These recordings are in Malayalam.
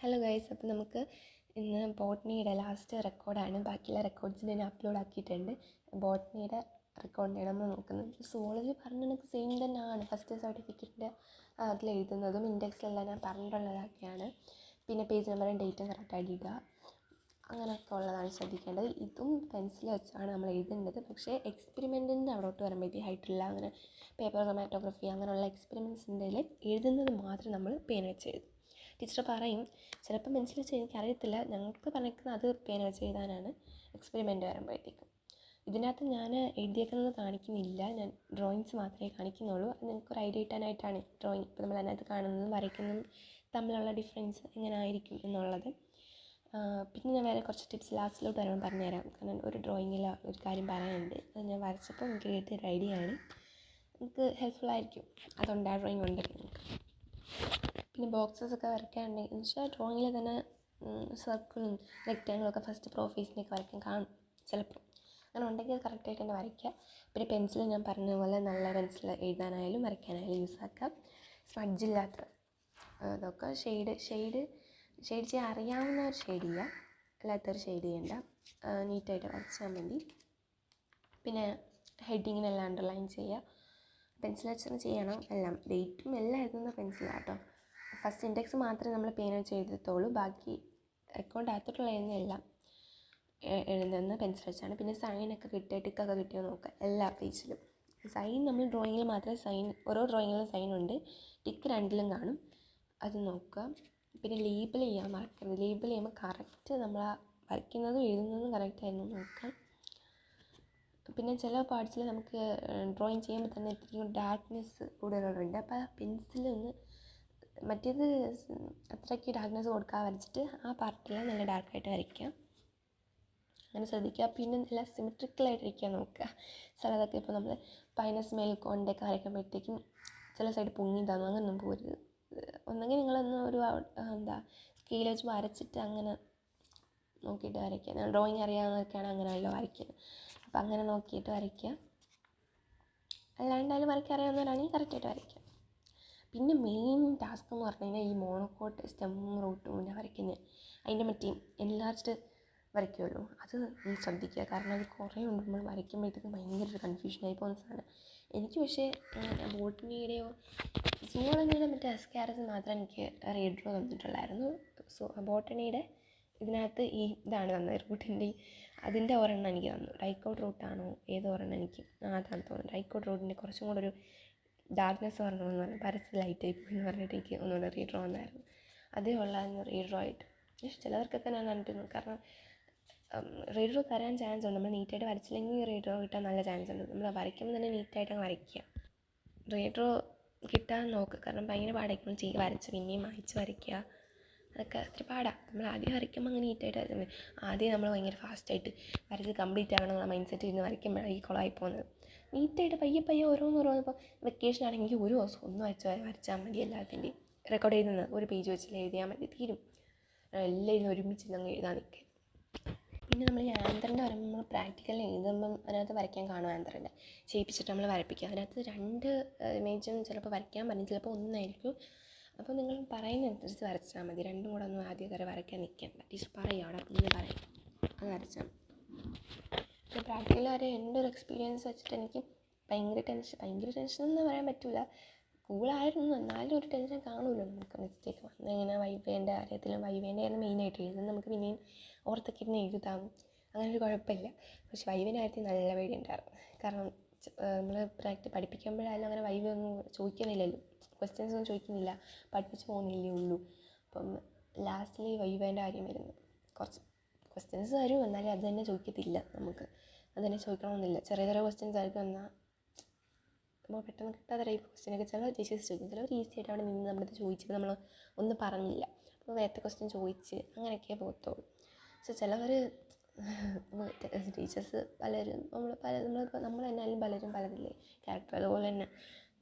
ഹലോ ഗൈസ്, അപ്പോൾ നമുക്ക് ഇന്ന് ബോട്ടണിയുടെ ലാസ്റ്റ് റെക്കോർഡാണ്. ബാക്കിയുള്ള റെക്കോർഡ്സിന് ഞാൻ അപ്ലോഡ് ആക്കിയിട്ടുണ്ട്. ബോട്ടണിയുടെ റെക്കോർഡിനാണ് നമ്മൾ നോക്കുന്നത്. സുവോളജി പറഞ്ഞിട്ട് സെയിം തന്നെയാണ്. ഫസ്റ്റ് സർട്ടിഫിക്കറ്റിൻ്റെ അതിൽ എഴുതുന്നതും ഇൻഡെക്സിലെല്ലാം ഞാൻ പറഞ്ഞിട്ടുള്ളതൊക്കെയാണ്. പിന്നെ പേജ് നമ്പറും ഡേറ്റും കറക്റ്റായിട്ട് ഇടുക, അങ്ങനെയൊക്കെ ഉള്ളതാണ് ശ്രദ്ധിക്കേണ്ടത്. ഇതും പെൻസിൽ വെച്ചാണ് നമ്മൾ എഴുതേണ്ടത്. പക്ഷേ എക്സ്പെരിമെൻറ്റിൻ്റെ അവിടോട്ട് വരുമ്പോഴത്തേക്ക് ഹൈറ്റില്ല, അങ്ങനെ പേപ്പർ ക്രൊമാറ്റോഗ്രഫി അങ്ങനെയുള്ള എക്സ്പെരിമെൻറ്റ്സിൻ്റെ എഴുതുന്നത് മാത്രം നമ്മൾ പേന വെച്ച് എഴുതും. ടീച്ചർ പറയും, ചിലപ്പോൾ പെൻസിൽ വെച്ച് എനിക്കറിയത്തില്ല, ഞങ്ങൾക്ക് പറഞ്ഞിരിക്കുന്നത് അത് പേന വെച്ച് എഴുതാനാണ് എക്സ്പെരിമെൻറ്റ് വരുമ്പോഴത്തേക്കും. ഇതിനകത്ത് ഞാൻ എഴുതിയേക്കുന്നത് കാണിക്കുന്നില്ല, ഞാൻ ഡ്രോയിങ്സ് മാത്രമേ കാണിക്കുന്നുള്ളൂ. അത് നിങ്ങൾക്കൊരു ഐഡിയ കിട്ടാനായിട്ടാണ് ഡ്രോയിങ്. ഇപ്പോൾ നമ്മൾ അതിനകത്ത് കാണുന്നതും വരയ്ക്കുന്നതും തമ്മിലുള്ള ഡിഫറൻസ് എങ്ങനെ ആയിരിക്കും എന്നുള്ളത്. പിന്നെ ഞാൻ വേറെ കുറച്ച് ടിപ്സ് ലാസ്റ്റിലോട്ട് വരുമ്പോൾ പറഞ്ഞുതരാം. കാരണം ഒരു ഡ്രോയിങ്ങിൽ ഒരു കാര്യം പറയാനുണ്ട്, അത് ഞാൻ വരച്ചപ്പോൾ എനിക്ക് കിട്ടിയൊരു ഐഡിയ ആണ്. നിങ്ങൾക്ക് ഹെൽപ്ഫുള്ളായിരിക്കും അതുകൊണ്ട് ആ ഡ്രോയിങ് ഉണ്ടെങ്കിൽ നിങ്ങൾക്ക്. പിന്നെ ബോക്സസൊക്കെ വരയ്ക്കാനുണ്ടെങ്കിൽ എന്ന് വെച്ചാൽ ഡ്രോയിങ്ങിൽ തന്നെ സർക്കിളും റെക്റ്റാങ്കിളൊക്കെ ഫസ്റ്റ് പ്രൊഫൈസിനൊക്കെ വരയ്ക്കാൻ കാണും ചിലപ്പോൾ. അങ്ങനെ ഉണ്ടെങ്കിൽ അത് കറക്റ്റായിട്ട് തന്നെ വരയ്ക്കുക. പിന്നെ പെൻസിൽ ഞാൻ പറഞ്ഞ പോലെ നല്ല പെൻസിൽ എഴുതാനായാലും വരയ്ക്കാനായാലും യൂസ് ആക്കാം. സ്മഡ്ജില്ലാത്ത അതൊക്കെ ഷെയ്ഡ് ചെയ്യാൻ അറിയാവുന്ന ഒരു ഷെയ്ഡ് ചെയ്യുക, അല്ലാത്തൊരു ഷെയ്ഡ് ചെയ്യേണ്ട, നീറ്റായിട്ട് വരച്ചാൽ മതി. പിന്നെ ഹെഡിങ്ങിനെല്ലാം അണ്ടർലൈൻ ചെയ്യുക. പെൻസിൽ വെച്ച് ചെയ്യണം എല്ലാം, ഡേറ്റും എല്ലാം എഴുതുന്ന പെൻസിലാണ് കേട്ടോ. ഫസ്റ്റ് ഇൻഡെക്സ് മാത്രമേ നമ്മൾ പേന വെച്ച് എഴുതത്തുള്ളൂ, ബാക്കി അക്കൗണ്ട് അകത്തോട്ടുള്ള എഴുതുന്നതെല്ലാം എഴുതുന്ന പെൻസിൽ വെച്ചാണ്. പിന്നെ സൈനൊക്കെ കിട്ടുക, ടിക്കൊക്കെ കിട്ടിയോ നോക്കുക എല്ലാ പേജിലും. സൈൻ നമ്മൾ ഡ്രോയിങ്ങിൽ മാത്രമേ ഓരോ ഡ്രോയിങ്ങിലും സൈനുണ്ട്, ടിക്ക് രണ്ടിലും കാണും, അത് നോക്കുക. പിന്നെ ലേബിൾ ചെയ്യാൻ മറക്കരുത്. ലേബിൾ ചെയ്യുമ്പോൾ കറക്റ്റ് നമ്മൾ വരയ്ക്കുന്നതും എഴുതുന്നതും കറക്റ്റായിരുന്നു നോക്കാം. പിന്നെ ചില പാർട്സിൽ നമുക്ക് ഡ്രോയിങ് ചെയ്യുമ്പോൾ തന്നെ ഇത്തിരി ഡാർക്ക്നെസ് കൂടുതലുണ്ട്. അപ്പോൾ ആ പെൻസിലൊന്ന് മറ്റേത് അത്രയ്ക്ക് ഡാർക്ക്നെസ് കൊടുക്കാതെ വരച്ചിട്ട് ആ പാർട്ടിലെല്ലാം നല്ല ഡാർക്കായിട്ട് വരയ്ക്കുക, അങ്ങനെ ശ്രദ്ധിക്കുക. പിന്നെ നല്ല സിമെട്രിക്കലായിട്ടിരിക്കാൻ നോക്കുക. ചിലതൊക്കെ ഇപ്പോൾ നമ്മൾ പൈനസ് മേൽക്കൊണ്ടൊക്കെ വരയ്ക്കുമ്പോഴത്തേക്കും ചില സൈഡ് പൊങ്ങി തന്നു, അങ്ങനെയൊന്നും പോരുത്. ഒന്നെങ്കിൽ നിങ്ങളൊന്ന് ഒരു സ്കെയിൽ വെച്ച് വരച്ചിട്ട് അങ്ങനെ നോക്കിയിട്ട് വരയ്ക്കുക. ഡ്രോയിങ് അറിയാവുന്നതൊക്കെയാണ് അങ്ങനെയല്ലോ വരയ്ക്കുന്നത്, അപ്പോൾ അങ്ങനെ നോക്കിയിട്ട് വരയ്ക്കുക. അല്ലാണ്ടായാലും വരയ്ക്കാൻ അറിയാവുന്നവരാണെങ്കിൽ കറക്റ്റായിട്ട് വരയ്ക്കുക. പിന്നെ മെയിൻ ടാസ്ക് എന്ന് പറഞ്ഞു കഴിഞ്ഞാൽ ഈ മോണോക്കോട്ട് സ്റ്റെം റൂട്ടും പിന്നെ വരയ്ക്കുന്നത്, അതിൻ്റെ മറ്റേ എൻലാർജ്ഡ് വരയ്ക്കുമല്ലോ, അത് ശ്രദ്ധിക്കുക. കാരണം അത് കുറേ ഉണ്ട്, നമ്മൾ വരയ്ക്കുമ്പോഴത്തേക്കും ഭയങ്കര ഒരു കൺഫ്യൂഷനായി പോകുന്ന സാധനം. എനിക്ക് പക്ഷേ ബോട്ടണിയുടെയോ സുവോളജിയുടെ മറ്റേ എസ്കാരസ് മാത്രം എനിക്ക് റീഡ്രോ തന്നിട്ടുള്ളായിരുന്നു. ബോട്ടണിയുടെ ഇതിനകത്ത് ഇതാണ് തന്നത്, റൂട്ടിൻ്റെ അതിൻ്റെ ഒരെണ്ണം എനിക്ക് തന്നു. ഡൈക്കോട്ട് റൂട്ടാണോ ഏതോ ഒരെണ്ണം എനിക്ക് അതാണ് തോന്നുന്നു. ഡൈക്കോട്ട് റൂട്ടിൻ്റെ കുറച്ചും കൂടെ ഒരു ഡാർക്ക്നെസ് പറഞ്ഞതെന്ന് പറഞ്ഞാൽ പരസ്യ ലൈറ്റായി പോയി എന്ന് പറഞ്ഞിട്ട് എനിക്ക് ഒന്നുകൂടെ റീഡ്രോ വന്നായിരുന്നു. അതേ ഉള്ളായിരുന്നു റീഡ്രോ ആയിട്ട്. പക്ഷേ ചിലവർക്കൊക്കെ ഞാൻ കണ്ടിരുന്നു, കാരണം റീഡ്രോ തരാൻ ചാൻസ് ഉണ്ട്. നമ്മൾ നീറ്റായിട്ട് വരച്ചില്ലെങ്കിൽ റീഡ്രോ കിട്ടാൻ നല്ല ചാൻസ് ഉണ്ട്. നമ്മൾ വരയ്ക്കുമ്പോൾ തന്നെ നീറ്റായിട്ട് അങ്ങ് വരയ്ക്കുക, റീഡ്രോ കിട്ടാൻ നോക്കുക. കാരണം ഭയങ്കര പാടായിരിക്കും വരച്ച് പിന്നെയും മായ്ച്ച് വരയ്ക്കുക, അതൊക്കെ ഇത്തിരി പാടാണ്. നമ്മൾ ആദ്യം വരയ്ക്കുമ്പോൾ അങ്ങനെ നീറ്റായിട്ട് വരയ്ക്കുന്നത്, ആദ്യം നമ്മൾ ഭയങ്കര ഫാസ്റ്റായിട്ട് വരച്ച് കംപ്ലീറ്റ് ആകണം മൈൻഡ് സെറ്റ് ഇരുന്ന് വരയ്ക്കുമ്പോഴാണ് ഈ കുളമായി പോകുന്നത്. നീറ്റായിട്ട് പയ്യെ ഓരോന്ന് ഇപ്പോൾ വെക്കേഷൻ ആണെങ്കിൽ ഒരു ദിവസം ഒന്ന് വരച്ചാൽ മതി. എല്ലാത്തിൻ്റെയും റെക്കോർഡ് ചെയ്യുന്നത് ഒരു പേജ് വെച്ചിൽ എഴുതിയാൽ മതി, തീരും. എല്ലാം ഒരുമിച്ച് അങ്ങ് എഴുതാൻ നിൽക്കുക. പിന്നെ നമ്മൾ ഈ ആന്തറിൻ്റെ വരുമ്പോൾ നമ്മൾ പ്രാക്ടിക്കലിൽ എഴുതുമ്പം അതിനകത്ത് വരയ്ക്കാൻ കാണും, ആന്തറിൻ്റെ ചെയ്യിപ്പിച്ചിട്ട് നമ്മൾ വരപ്പിക്കുക. അതിനകത്ത് 2 ഇമേജും ചിലപ്പോൾ വരയ്ക്കാൻ പറ്റും, ചിലപ്പോൾ ഒന്നായിരിക്കും. അപ്പോൾ നിങ്ങൾ പറയുന്നതനുസരിച്ച് വരച്ചാൽ മതി. രണ്ടും കൂടെ ഒന്നും ആദ്യം കയറി വരയ്ക്കാൻ നിൽക്കേണ്ട. ടീച്ചർ പറയും അവിടെ ഒന്ന് പറയും, അത് വരച്ചാൽ മതി. പിന്നെ പ്രാക്ടിക്കൽ വരെ എൻ്റെ ഒരു എക്സ്പീരിയൻസ് വെച്ചിട്ട് എനിക്ക് ഭയങ്കര ടെൻഷൻ എന്ന് പറയാൻ പറ്റില്ല, കൂളായിരുന്നു. എന്നാലും ഒരു ടെൻഷൻ കാണുമല്ലോ നമുക്ക്, മിസ്റ്റേക്ക് വന്നു ഇങ്ങനെ വൈവേൻ്റെ കാര്യത്തിലും. വൈവേൻ്റെയാണ് മെയിനായിട്ട് എഴുതുന്നത്, നമുക്ക് പിന്നെയും ഓർത്തൊക്കെ ഇരുന്ന് എഴുതാം, അങ്ങനെ ഒരു കുഴപ്പമില്ല. പക്ഷെ വൈവേൻ്റെ കാര്യത്തിൽ നല്ല പേടിയുണ്ടായിരുന്നു. കാരണം നമ്മൾ പഠിപ്പിക്കുമ്പോഴായാലും അങ്ങനെ വൈവ ഒന്നും ചോദിക്കുന്നില്ലല്ലോ, ക്വസ്റ്റ്യൻസ് ഒന്നും ചോദിക്കുന്നില്ല, പഠിപ്പിച്ച് പോകുന്നില്ലേ ഉള്ളൂ. അപ്പം ലാസ്റ്റിൽ വൈവേൻ്റെ കാര്യം വരുന്നത്, കുറച്ച് ക്വസ്റ്റ്യൻസ് തരും, എന്നാലും അത് തന്നെ ചോദിക്കത്തില്ല, നമുക്ക് അത് തന്നെ ചോദിക്കണമെന്നില്ല. ചെറിയ ക്വസ്റ്റ്യൻസ് ആയിരിക്കും, എന്നാൽ നമ്മൾ പെട്ടെന്ന് കിട്ടാത്ത ടൈപ്പ് ക്വസ്റ്റ്യനൊക്കെ ചില ടീച്ചേഴ്സ് ചോദിക്കും. ചിലവർ ഈസി ആയിട്ട് അവിടെ നിന്ന് നമ്മുടെ ചോദിച്ചപ്പോൾ നമ്മൾ ഒന്നും പറഞ്ഞില്ല, അപ്പോൾ നേരത്തെ ക്വസ്റ്റ്യൻ ചോദിച്ച് അങ്ങനെയൊക്കെ പോകത്തുള്ളൂ. പക്ഷെ ചിലവർ ടീച്ചേഴ്സ് പലരും നമ്മൾ എന്നാലും പലരും പലതില്ലേ ക്യാരക്ടർ, അതുപോലെ തന്നെ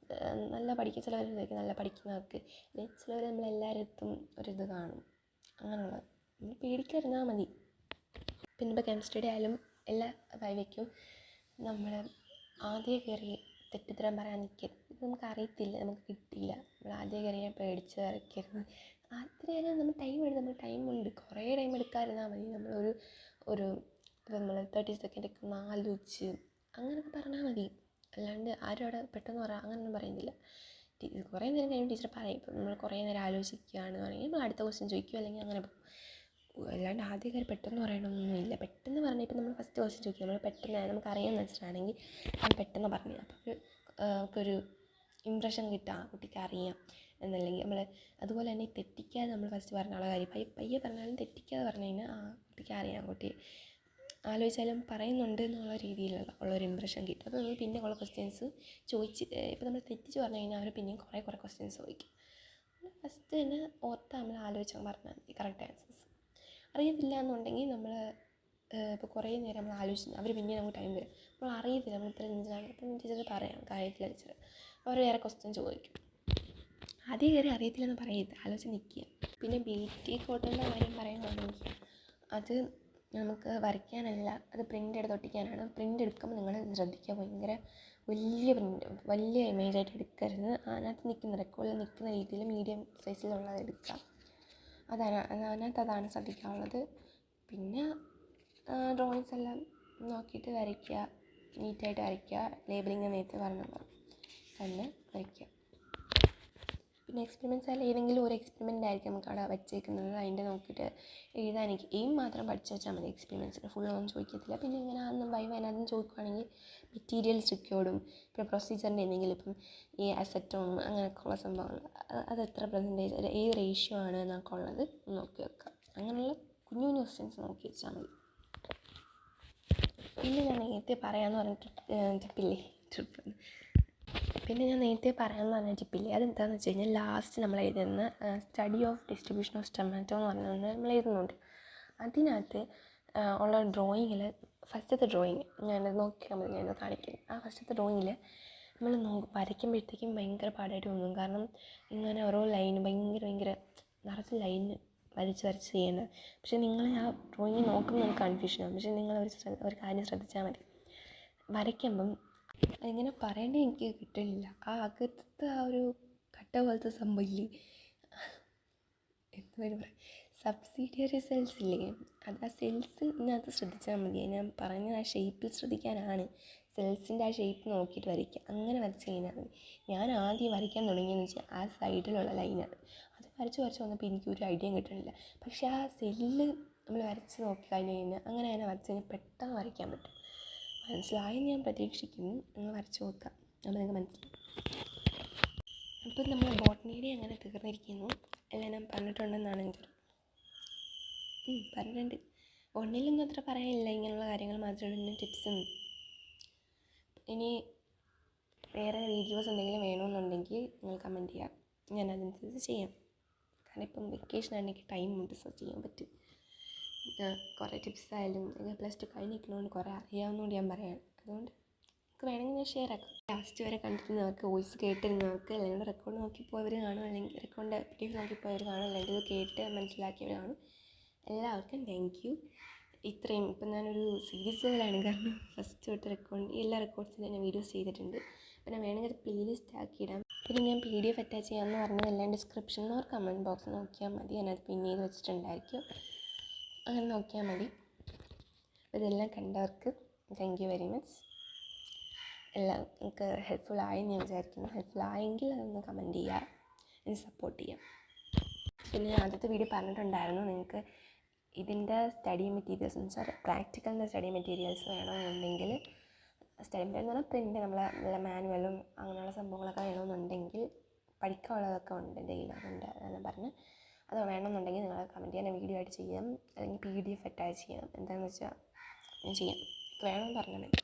നല്ല പഠിക്കുന്ന ചിലവരിലേക്ക് നല്ല പഠിക്കുന്നവർക്ക്, അല്ലെങ്കിൽ ചിലവർ നമ്മളെല്ലാവരും ഒരിത് കാണും, അങ്ങനെയുള്ളത് നമ്മൾ പേടിക്കാതിരുന്നാൽ മതി. പിന്നെ ഇപ്പോൾ കെമിസ്ട്രിയുടെ ആയാലും എല്ലാ വൈവയ്ക്കും നമ്മൾ ആദ്യം കയറി തെറ്റിത്തരം പറയാൻ നിൽക്കരുത്. ഇത് നമുക്ക് അറിയത്തില്ല, നമുക്ക് കിട്ടില്ല, നമ്മൾ ആദ്യം കയറിയാൽ പേടിച്ച് വരയ്ക്കരുത്. അത്രയും നമ്മൾ ടൈമുണ്ട്, കുറേ ടൈം എടുക്കാതിരുന്നാൽ മതി. ഒരു ഇപ്പോൾ നമ്മൾ 30 സെക്കൻഡൊക്കെ ഒന്ന് ആലോചിച്ച് അങ്ങനെയൊക്കെ പറഞ്ഞാൽ മതി. അല്ലാണ്ട് ആരും അവിടെ പെട്ടെന്ന് അങ്ങനെയൊന്നും പറയുന്നില്ല. കുറേ നേരം കഴിയുമ്പോൾ ടീച്ചർ പറയും. ഇപ്പം നമ്മൾ കുറേ നേരം ആലോചിക്കുകയാണ് പറയുമ്പോൾ നമ്മൾ അടുത്ത ക്വസ്റ്റ്യൻ ചോദിക്കുക, അല്ലെങ്കിൽ അങ്ങനെ പോകും. അല്ലാണ്ട് ആദ്യ കാര്യം പെട്ടെന്ന് പറയണമെന്നൊന്നുമില്ല. പെട്ടെന്ന് പറഞ്ഞാൽ ഇപ്പം നമ്മൾ ഫസ്റ്റ് ക്വസ്റ്റ്യൻ ചോദിക്കുക, നമ്മൾ പെട്ടെന്ന് നമുക്ക് അറിയാമെന്ന് വെച്ചിട്ടാണെങ്കിൽ അത് പെട്ടെന്ന് പറഞ്ഞു. അപ്പോൾ നമുക്കൊരു ഇമ്പ്രഷൻ കിട്ടുക, ആ കുട്ടിക്ക് അറിയാം എന്നല്ലെങ്കിൽ നമ്മൾ അതുപോലെ തന്നെ തെറ്റിക്കാതെ നമ്മൾ ഫസ്റ്റ് പറഞ്ഞുള്ള കാര്യം പയ്യെ പറഞ്ഞാലും തെറ്റിക്കാതെ പറഞ്ഞു കഴിഞ്ഞാൽ ആ കുട്ടിക്ക് അറിയാം, കുട്ടി ആലോചിച്ചാലും പറയുന്നുണ്ട് എന്നുള്ള രീതിയിലുള്ളൊരു ഇമ്പ്രഷൻ കിട്ടും. അപ്പോൾ നമ്മൾ പിന്നെ ഉള്ള ക്വസ്റ്റ്യൻസ് ചോദിച്ച് ഇപ്പോൾ നമ്മൾ തെറ്റിച്ച് പറഞ്ഞു കഴിഞ്ഞാൽ അവർ പിന്നെയും കുറേ ക്വസ്റ്റ്യൻസ് ചോദിക്കും. ഫസ്റ്റ് തന്നെ ഓർത്ത് നമ്മൾ ആലോചിച്ചാൽ പറഞ്ഞാൽ മതി കറക്റ്റ് ആൻസേഴ്സ്. അറിയത്തില്ല എന്നുണ്ടെങ്കിൽ നമ്മൾ ഇപ്പോൾ കുറേ നേരം നമ്മൾ ആലോചിച്ച് അവർ പിന്നെ നമുക്ക് ടൈം തരും. നമ്മൾ അറിയത്തില്ല നമ്മൾ ഇത്ര ചിന്തിച്ചാണ്, അപ്പം ടീച്ചർ പറയാം കാര്യത്തിൽ ടീച്ചർ അവർ വേറെ ക്വസ്റ്റ്യൻ ചോദിക്കും. ആദ്യം കയറി അറിയത്തില്ലെന്ന് പറയരുത്, ആലോചിച്ച് നിൽക്കുക. പിന്നെ BT കോട്ടൻ്റെ കാര്യം പറയുകയാണെങ്കിൽ അത് നമുക്ക് വരയ്ക്കാനല്ല, അത് പ്രിൻ്റ് എടുത്ത് ഒട്ടിക്കാനാണ്. പ്രിൻ്റ് എടുക്കുമ്പോൾ നിങ്ങൾ ശ്രദ്ധിക്കുക, ഭയങ്കര വലിയ ഇമേജായിട്ട് എടുക്കരുത്. അതിനകത്ത് നിൽക്കുന്ന റെക്കോർഡിൽ നിൽക്കുന്ന രീതിയിൽ മീഡിയം സൈസിലുള്ളത് എടുക്കുക. അതാണ് ശ്രദ്ധിക്കാനുള്ളത്. പിന്നെ ഡ്രോയിങ്സ് എല്ലാം നോക്കിയിട്ട് വരയ്ക്കുക, നീറ്റായിട്ട് വരയ്ക്കുക. ലേബലിങ് നേരത്തെ പറഞ്ഞത് തന്നെ വരയ്ക്കുക. പിന്നെ എക്സ്പെരിമെൻറ്റ്സ് ആയാലും ഏതെങ്കിലും ഒരു എക്സ്പെരിമെൻ്റ് ആയിരിക്കും നമുക്ക് അവിടെ വച്ചേക്കുന്നത്. അതിൻ്റെ നോക്കിയിട്ട് എഴുതാനെനിക്ക് എയിം മാത്രം പഠിച്ചു വെച്ചാൽ മതി. എക്സ്പെരിമെൻറ്റ്സിന് ഫുള്ളൊന്നും ചോദിക്കത്തില്ല. പിന്നെ ഇങ്ങനെ അതിനകത്ത് ചോദിക്കുകയാണെങ്കിൽ മെറ്റീരിയൽസ് റിക്വേർഡും പിന്നെ പ്രൊസീജിയറിൻ്റെ എന്തെങ്കിലും ഇപ്പം ഈ അസറ്റോൺ അങ്ങനെയൊക്കെ ഉള്ള സംഭവങ്ങൾ അത് എത്ര പെർസെൻറ്റേജ് ഏത് റേഷ്യോ ആണ് എന്നൊക്കെ ഉള്ളത് നോക്കി വെക്കുക. അങ്ങനെയുള്ള കുഞ്ഞു ക്വസ്റ്റ്യൻസ് നോക്കി വെച്ചാൽ മതി. പിന്നെ ഞാൻ നേരത്തെ പറയാമെന്ന് പറഞ്ഞിട്ട് ടിപ്പില്ലേ അതെന്താണെന്ന് വെച്ച് കഴിഞ്ഞാൽ ലാസ്റ്റ് നമ്മൾ എഴുതുന്ന സ്റ്റഡി ഓഫ് ഡിസ്ട്രിബ്യൂഷൻ ഓഫ് സ്റ്റൊമാറ്റോ എന്ന് പറഞ്ഞാൽ നമ്മൾ എഴുതുന്നുണ്ട്. അതിനകത്ത് ഉള്ള ഡ്രോയിങ്ങിൽ ഫസ്റ്റത്തെ ഡ്രോയിങ് ഞാനത് നോക്കിയാൽ മതി, ഞാനത് കാണിക്കാം. ആ ഫസ്റ്റത്തെ ഡ്രോയിങ്ങിൽ നമ്മൾ വരയ്ക്കുമ്പോഴത്തേക്കും ഭയങ്കര പാടായിട്ട് തോന്നും. കാരണം ഇങ്ങനെ ഓരോ ലൈന് ഭയങ്കര നിറച്ച് ലൈന് വരച്ച് ചെയ്യേണ്ടത്. പക്ഷേ നിങ്ങൾ ആ ഡ്രോയിങ് നോക്കുമ്പോൾ നമുക്ക് കൺഫ്യൂഷനാകും. പക്ഷേ നിങ്ങൾ ഒരു കാര്യം ശ്രദ്ധിച്ചാൽ മതി, വരയ്ക്കുമ്പം അതിങ്ങനെ പറയേണ്ടത് എനിക്ക് കിട്ടില്ല. ആ അകത്തെ ആ ഒരു കട്ട പോലത്തെ സംഭവമില്ലേ, എന്താ പറയുക, സബ്സിഡിയറി സെൽസ് ഇല്ലേ, അത് ആ സെൽസിനകത്ത് ശ്രദ്ധിച്ചാൽ മതി. ഞാൻ പറഞ്ഞ ആ ഷേപ്പിൽ ശ്രദ്ധിക്കാനാണ്. സെൽസിൻ്റെ ആ ഷേപ്പ് നോക്കിയിട്ട് വരയ്ക്കുക, അങ്ങനെ വരച്ച് കഴിഞ്ഞാൽ മതി. ഞാൻ ആദ്യം വരയ്ക്കാൻ തുടങ്ങിയെന്ന് വെച്ചാൽ ആ സൈഡിലുള്ള ലൈനാണ്. അത് വരച്ച് വന്നപ്പോൾ എനിക്കൊരു ഐഡിയയും കിട്ടണില്ല. പക്ഷേ ആ സെല്ല് നമ്മൾ വരച്ച് നോക്കി കഴിഞ്ഞാൽ അങ്ങനെ വരച്ച് കഴിഞ്ഞാൽ പെട്ടെന്ന് വരയ്ക്കാൻ പറ്റും. മനസ്സിലായെന്ന് ഞാൻ പ്രതീക്ഷിക്കുന്നു. നിങ്ങൾ വരച്ച് നോക്കുക, അപ്പോൾ നിങ്ങൾക്ക് മനസ്സിലാവും. അപ്പം നമ്മൾ ബോട്ടണിയുടെ അങ്ങനെ തീർന്നിരിക്കുന്നു. എല്ലാം ഞാൻ പറഞ്ഞിട്ടുണ്ടെന്നാണ് എൻ്റെ പറഞ്ഞിട്ടുണ്ട്. ബോട്ടണിയിലൊന്നും അത്ര പറയാനില്ല, ഇങ്ങനെയുള്ള കാര്യങ്ങൾ മാത്രമേ ടിപ്സും. ഇനി വേറെ വീഡിയോസ് എന്തെങ്കിലും വേണമെന്നുണ്ടെങ്കിൽ നിങ്ങൾ കമൻറ്റ് ചെയ്യാം, ഞാൻ അതനുസരിച്ച് ചെയ്യാം. കാരണം ഇപ്പം വെക്കേഷൻ ആണെങ്കിൽ ടൈമുണ്ട്, സോ ചെയ്യാൻ പറ്റും. കുറേ ടിപ്സായാലും +2 കഴിഞ്ഞിരിക്കണോണ്ട് കുറേ അറിയാവുന്നതുകൊണ്ട് ഞാൻ പറയാം. അതുകൊണ്ട് നിങ്ങൾക്ക് വേണമെങ്കിൽ ഞാൻ ഷെയർ ആക്കാം. ലാസ്റ്റ് വരെ കണ്ടിരുന്നവർക്ക്, വോയിസ് കേട്ടിരുന്നവർക്ക്, അല്ലെങ്കിൽ റെക്കോർഡ് നോക്കിപ്പോയവർ കാണും, അല്ലെങ്കിൽ റെക്കോർഡിൻ്റെ PDF നോക്കിപ്പോയവർ കാണും, അല്ലെങ്കിൽ ഇത് കേട്ട് മനസ്സിലാക്കിയവർ കാണും. എല്ലാവർക്കും താങ്ക് യു. ഇത്രയും ഇപ്പം ഞാനൊരു സീരീസ് പോലെയാണ്, കാരണം ഫസ്റ്റ് തൊട്ട് എല്ലാ റെക്കോർഡ്സിനും ഞാൻ വീഡിയോസ് ചെയ്തിട്ടുണ്ട്. പിന്നെ വേണമെങ്കിൽ ഒരു പ്ലേലിസ്റ്റ് ആക്കിയിടാം. പിന്നെ ഞാൻ PDF അറ്റാച്ച് ചെയ്യാമെന്ന് പറഞ്ഞതെല്ലാം ഡിസ്ക്രിപ്ഷനിൽ ഓർ കമൻറ്റ് ബോക്സ് നോക്കിയാൽ മതി, അതിനകത്ത് പിൻ ചെയ്ത് വെച്ചിട്ടുണ്ടായിരിക്കും, അങ്ങനെ നോക്കിയാൽ മതി. അപ്പോൾ ഇതെല്ലാം കണ്ടവർക്ക് താങ്ക് യു വെരി മച്ച്. എല്ലാം നിങ്ങൾക്ക് ഹെൽപ്ഫുൾ ആയെന്ന് ഞാൻ വിചാരിക്കുന്നു. ഹെൽപ്ഫുൾ ആയെങ്കിൽ അതൊന്ന് കമൻറ്റ് ചെയ്യുക, എന്നെ സപ്പോർട്ട് ചെയ്യാം. പിന്നെ ഞാൻ ആദ്യത്തെ വീഡിയോ പറഞ്ഞിട്ടുണ്ടായിരുന്നു, നിങ്ങൾക്ക് ഇതിൻ്റെ സ്റ്റഡി മെറ്റീരിയൽസ് എന്ന് വെച്ചാൽ പ്രാക്ടിക്കലിൻ്റെ സ്റ്റഡി മെറ്റീരിയൽസ് വേണമെന്നുണ്ടെങ്കിൽ, സ്റ്റഡി മെറ്റീരിയൽ എന്ന് പറഞ്ഞാൽ പ്രിൻ്റ് നല്ല മാനുവലും അങ്ങനെയുള്ള സംഭവങ്ങളൊക്കെ വേണമെന്നുണ്ടെങ്കിൽ, പഠിക്കാനുള്ളതൊക്കെ ഉണ്ട്, എന്തെങ്കിലും ഉണ്ട് അതെല്ലാം പറഞ്ഞ് അത് വേണമെന്നുണ്ടെങ്കിൽ നിങ്ങൾ കമൻറ്റ് ചെയ്യാൻ വീഡിയോ ആയിട്ട് ചെയ്യാം, അല്ലെങ്കിൽ PDF അറ്റാച്ച് ചെയ്യാം, എന്താണെന്ന് വെച്ചാൽ ഞാൻ ചെയ്യാം. വേണമെന്ന് പറഞ്ഞാൽ മതി.